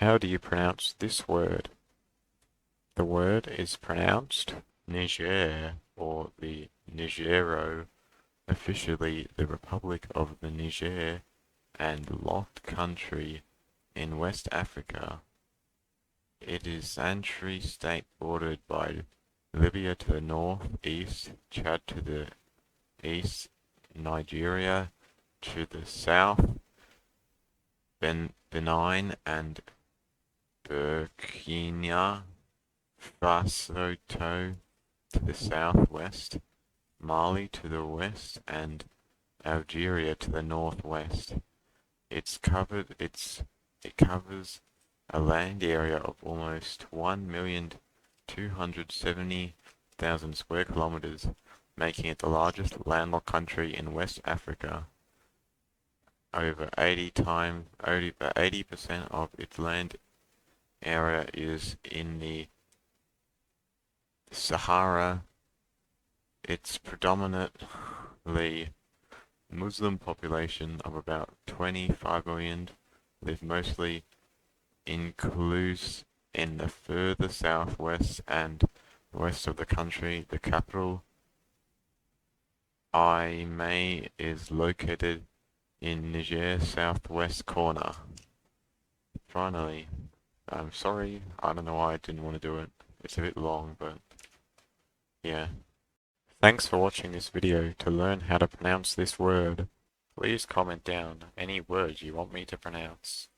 How do you pronounce this word? The word is pronounced Niger, or the Nigero, officially the Republic of the Niger, and locked country in West Africa. It is sanctuary state bordered by Libya to the north-east, Chad to the east, Nigeria to the south, Benin and Burkina Faso to the southwest, Mali to the west, and Algeria to the northwest. It covers a land area of almost 1,270,000 square kilometers, making it the largest landlocked country in West Africa. Over 80% of its land area is in the Sahara. Its predominantly Muslim population of about 25 million live mostly includes in the further southwest and west of the country. The capital, Niamey, is located in Niger's southwest corner. Finally, I'm sorry, I don't know why I didn't want to do it. It's a bit long, but yeah. Thanks for watching this video. To learn how to pronounce this word, please comment down any words you want me to pronounce.